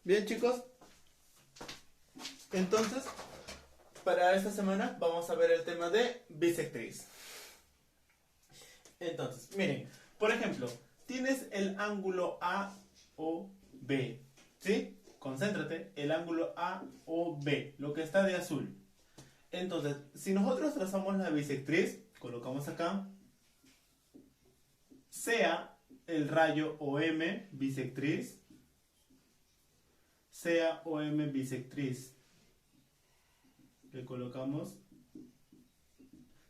Bien, chicos, entonces para esta semana vamos a ver el tema de bisectriz. Entonces, miren, por ejemplo, tienes el ángulo AOB, ¿sí? Concéntrate, el ángulo AOB, lo que está de azul. Entonces, si nosotros trazamos la bisectriz, colocamos acá, sea el rayo OM bisectriz, sea OM bisectriz. Le colocamos.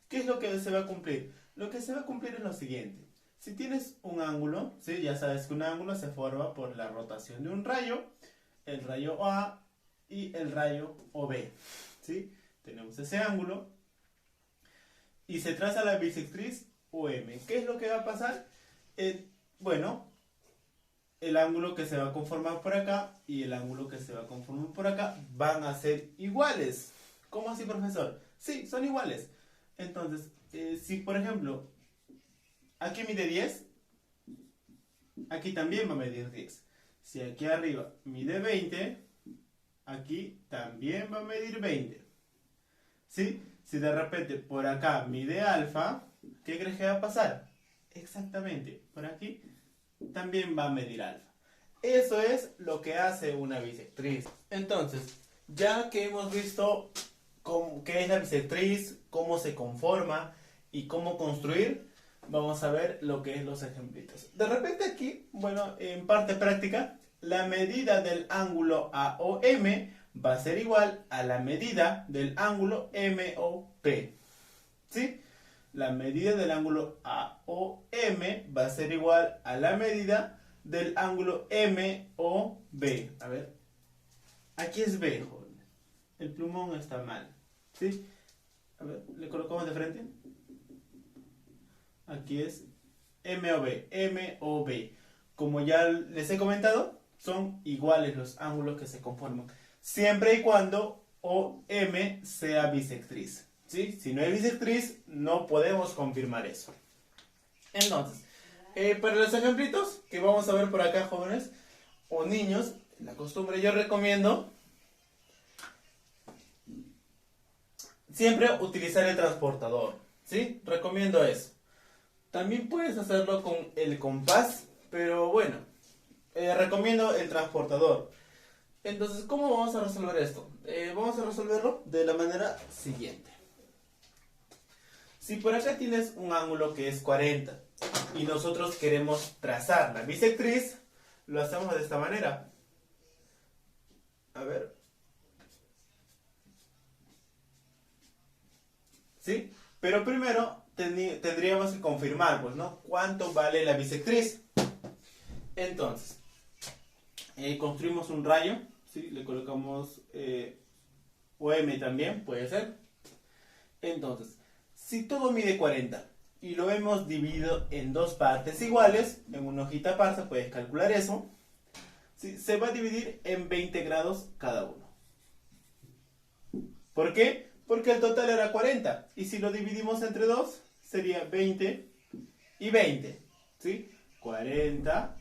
¿Qué es lo que se va a cumplir? Lo que se va a cumplir es lo siguiente. Si tienes un ángulo, ¿sí? Ya sabes que un ángulo se forma por la rotación de un rayo, el rayo A y el rayo OB, ¿sí? Tenemos ese ángulo y se traza la bisectriz OM. ¿Qué es lo que va a pasar? Bueno, el ángulo que se va a conformar por acá y el ángulo que se va a conformar por acá van a ser iguales. ¿Cómo así, profesor? Sí, son iguales. Entonces, si por ejemplo, aquí mide 10, aquí también va a medir 10. Si aquí arriba mide 20, aquí también va a medir 20. ¿Sí? Si de repente por acá mide alfa, ¿qué crees que va a pasar? Exactamente, por aquí también va a medir alfa. Eso es lo que hace una bisectriz. Entonces, ya que hemos visto qué es la bisectriz, cómo se conforma y cómo construir, vamos a ver lo que es los ejemplitos. De repente aquí, bueno, en parte práctica, la medida del ángulo AOM va a ser igual a la medida del ángulo MOP. ¿Sí? La medida del ángulo AOM va a ser igual a la medida del ángulo MOB. A ver, aquí es B, joven. El plumón está mal. ¿Sí? A ver, le colocamos de frente. Aquí es MOB. Como ya les he comentado, son iguales los ángulos que se conforman. Siempre y cuando OM sea bisectriz. ¿Sí? Si no es bisectriz, no podemos confirmar eso. Entonces, para los ejemplitos que vamos a ver por acá, jóvenes o niños, la costumbre yo recomiendo siempre utilizar el transportador. ¿Sí? Recomiendo eso. También puedes hacerlo con el compás, pero bueno, recomiendo el transportador. Entonces, ¿cómo vamos a resolver esto? Vamos a resolverlo de la manera siguiente. Si por acá tienes un ángulo que es 40 y nosotros queremos trazar la bisectriz, lo hacemos de esta manera. A ver. ¿Sí? Pero primero tendríamos que confirmar, pues, ¿no? ¿Cuánto vale la bisectriz? Entonces, construimos un rayo, ¿sí? Le colocamos OM también, puede ser. Entonces, si todo mide 40 y lo hemos dividido en dos partes iguales, en una hojita parsa puedes calcular eso, ¿sí? Se va a dividir en 20 grados cada uno. ¿Por qué? Porque el total era 40 y si lo dividimos entre 2 sería 20 y 20, ¿sí? 40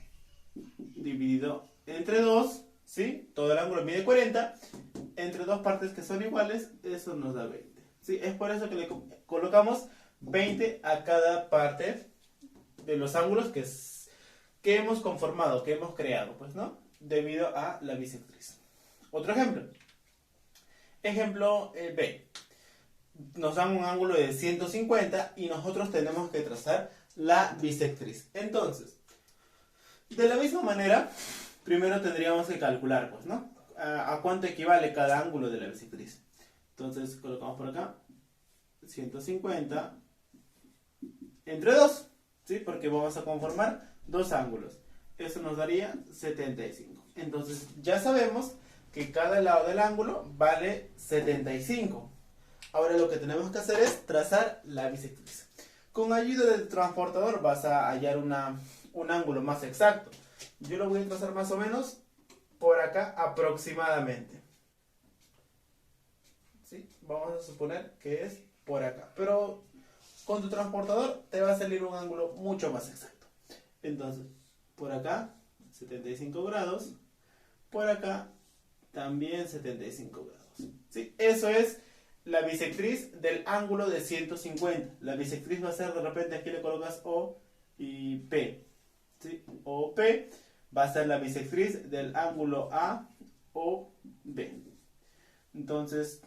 dividido entre 2, ¿sí? Todo el ángulo mide 40, entre dos partes que son iguales, eso nos da 20. ¿Sí? Es por eso que le colocamos 20 a cada parte de los ángulos que hemos conformado, que hemos creado, pues, ¿no? Debido a la bisectriz. Otro ejemplo. Ejemplo B. Nos dan un ángulo de 150 y nosotros tenemos que trazar la bisectriz. Entonces, de la misma manera, primero tendríamos que calcular, pues, ¿no? A cuánto equivale cada ángulo de la bisectriz. Entonces, colocamos por acá 150 entre 2, ¿sí? Porque vamos a conformar dos ángulos. Eso nos daría 75. Entonces, ya sabemos que cada lado del ángulo vale 75. Ahora lo que tenemos que hacer es trazar la bisectriz. Con ayuda del transportador vas a hallar un ángulo más exacto. Yo lo voy a trazar más o menos por acá aproximadamente. ¿Sí? Vamos a suponer que es por acá. Pero con tu transportador te va a salir un ángulo mucho más exacto. Entonces, por acá, 75 grados. por acá también 75 grados. ¿Sí? Eso es la bisectriz del ángulo de 150. La bisectriz va a ser, de repente aquí le colocas O y P. ¿Sí? O P va a ser la bisectriz del ángulo A o B. Entonces,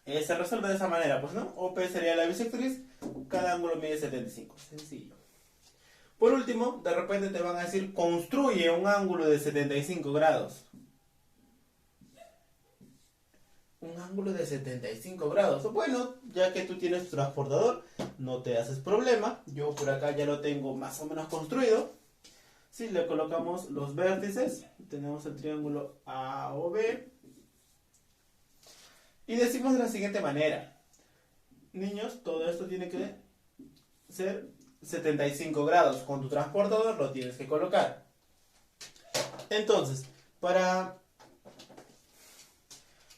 se resuelve de esa manera, pues, ¿no? OP sería la bisectriz, cada ángulo mide 75. Sencillo. Por último, de repente te van a decir, construye un ángulo de 75 grados. Un ángulo de 75 grados. Bueno, ya que tú tienes tu transportador, no te haces problema. Yo por acá ya lo tengo más o menos construido. Si le colocamos los vértices, tenemos el triángulo A o B. Y decimos de la siguiente manera. Niños, todo esto tiene que ser 75 grados. Con tu transportador lo tienes que colocar. Entonces, para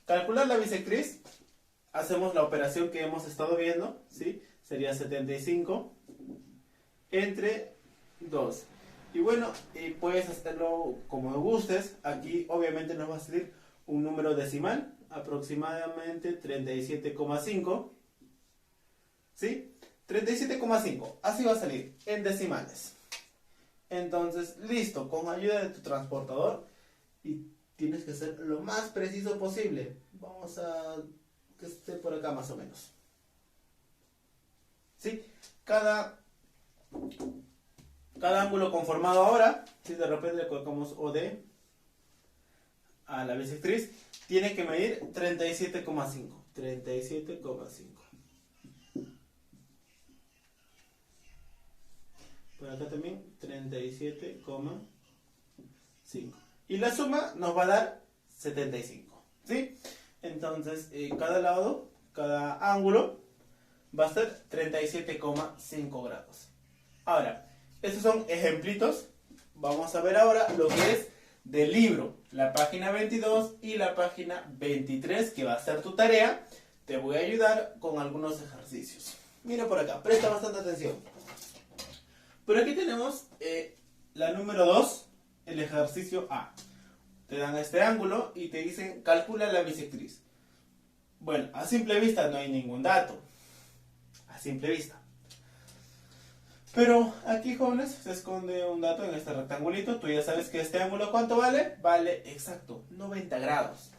calcular la bisectriz, hacemos la operación que hemos estado viendo, ¿sí? Sería 75 entre 2. Y bueno, puedes hacerlo como gustes. Aquí obviamente nos va a salir un número decimal, aproximadamente 37,5. ¿Sí? 37,5. Así va a salir en decimales. Entonces, listo, con ayuda de tu transportador, y tienes que ser lo más preciso posible. Vamos a que esté por acá más o menos. ¿Sí? Cada ángulo conformado ahora, si de repente le colocamos OD a la bisectriz, tiene que medir 37,5. 37,5. Por acá también 37,5. Y la suma nos va a dar 75. ¿Sí? Entonces, cada lado, cada ángulo va a ser 37,5 grados. Ahora, estos son ejemplitos. Vamos a ver ahora lo que es del libro, la página 22 y la página 23, que va a ser tu tarea. Te voy a ayudar con algunos ejercicios. Mira por acá, presta bastante atención. Por aquí tenemos la número 2, el ejercicio A. Te dan este ángulo y te dicen calcula la bisectriz. Bueno, a simple vista no hay ningún dato. A simple vista. Pero aquí, jóvenes, se esconde un dato en este rectangulito. Tú ya sabes que este ángulo, ¿cuánto vale? Vale, exacto, 90 grados.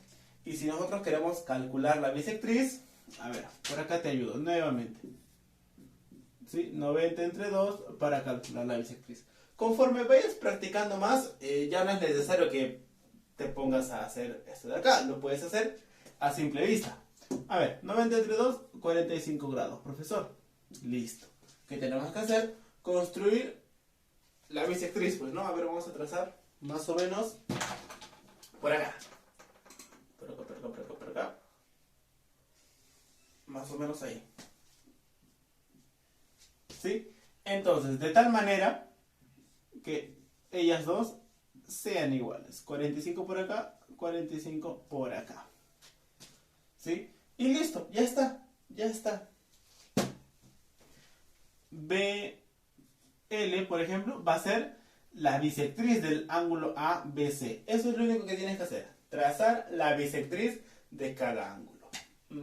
Y si nosotros queremos calcular la bisectriz, a ver, por acá te ayudo nuevamente. ¿Sí? 90 entre 2 para calcular la bisectriz. Conforme vayas practicando más, ya no es necesario que te pongas a hacer esto de acá. Lo puedes hacer a simple vista. A ver, 90 entre 2, 45 grados, profesor. Listo. ¿Qué tenemos que hacer? Construir la bisectriz, pues, ¿no? A ver, vamos a trazar más o menos por acá. Por acá, por acá, por acá, por acá. Más o menos ahí. ¿Sí? Entonces, de tal manera que ellas dos sean iguales. 45 por acá, 45 por acá. ¿Sí? Y listo, ya está, ya está. BL, por ejemplo, va a ser la bisectriz del ángulo ABC. Eso es lo único que tienes que hacer. Trazar la bisectriz de cada ángulo.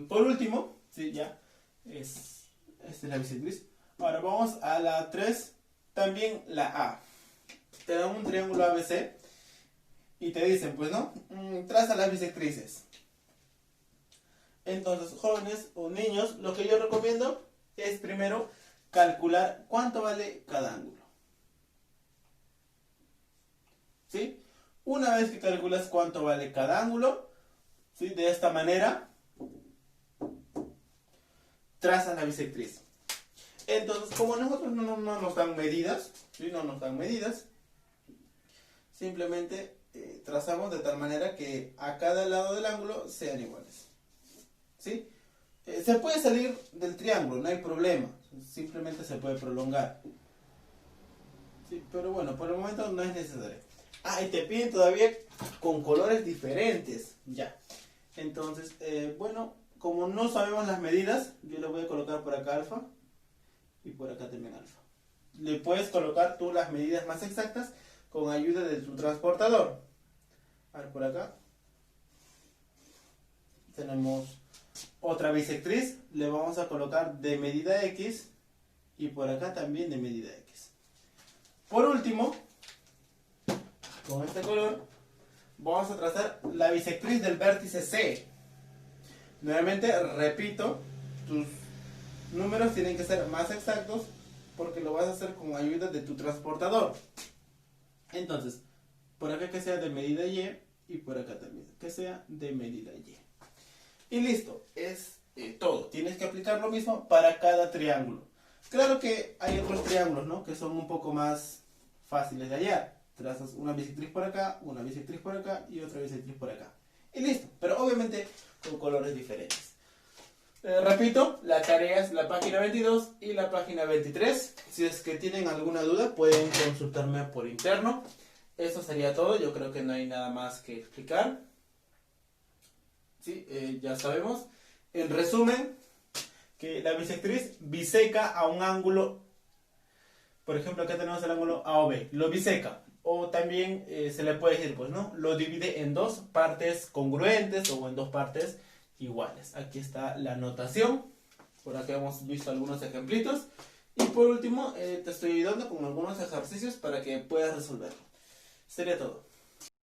Por último, ¿sí? Ya esta es la bisectriz. Ahora vamos a la 3, también la A. Te dan un triángulo ABC y te dicen, pues, ¿no? Traza las bisectrices. Entonces, jóvenes o niños, lo que yo recomiendo es primero calcular cuánto vale cada ángulo. ¿Sí? Una vez que calculas cuánto vale cada ángulo, ¿sí? De esta manera, trazas la bisectriz. Entonces, como nosotros no nos dan medidas, ¿sí? No nos dan medidas, simplemente trazamos de tal manera que a cada lado del ángulo sean iguales. ¿Sí? Se puede salir del triángulo, no hay problema, simplemente se puede prolongar. ¿Sí? Pero bueno, por el momento no es necesario. Ah, y te piden todavía con colores diferentes. Ya. Entonces, bueno, como no sabemos las medidas, yo le voy a colocar por acá alfa y por acá también alfa. Le puedes colocar tú las medidas más exactas con ayuda de tu transportador. A ver, por acá tenemos otra bisectriz, le vamos a colocar de medida X y por acá también de medida X. Por último, con este color, vamos a trazar la bisectriz del vértice C. Nuevamente, repito, tus números tienen que ser más exactos porque lo vas a hacer con ayuda de tu transportador. Entonces, por acá que sea de medida Y y por acá también que sea de medida Y. Y listo, es todo. Tienes que aplicar lo mismo para cada triángulo. Claro que hay otros triángulos, ¿no?, que son un poco más fáciles de hallar. Trazas una bisectriz por acá, una bisectriz por acá y otra bisectriz por acá. Y listo, pero obviamente con colores diferentes. Repito, la tarea es la página 22 y la página 23. Si es que tienen alguna duda, pueden consultarme por interno. Eso sería todo, yo creo que no hay nada más que explicar. Sí, ya sabemos. En resumen, que la bisectriz biseca a un ángulo. Por ejemplo, acá tenemos el ángulo AOB, lo biseca. O también se le puede decir, pues, ¿no?, lo divide en dos partes congruentes o en dos partes iguales. Aquí está la notación. Por acá hemos visto algunos ejemplitos. Y por último, te estoy ayudando con algunos ejercicios para que puedas resolverlo. Sería todo.